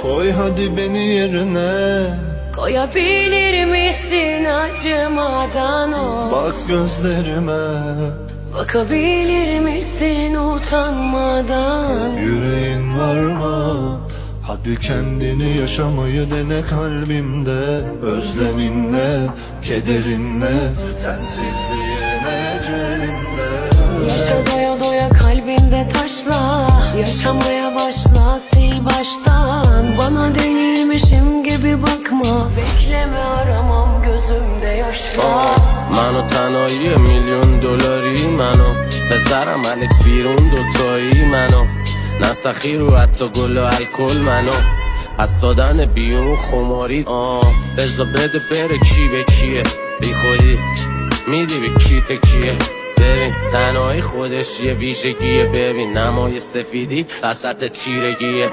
Koy hadi beni yerine, koyabilir misin acımadan o? bak gözlerime, bakabilir misin utanmadan? yüreğin var mı? Hadi kendini yaşamayı dene kalbimde. Özleminle, kederinle, sensizliğin ecelinde. Yaşa doya doya kalbinde taşla, yaşamaya başla sil baştan. Bana delirmişim gibi bakma, bekleme aramam gözümde yaşla. منو تنهایی $1,000,000 منو پسرم الکس بیرون دوتایی منو نسخی رو حتی گل و الکل منو از دادن بیرون خماری بزا بده بره کی به کیه بی خودی میدی به کی تکیه ببین تنهایی خودش یه ویژگیه ببین نمای سفیدی وسط تیرگیه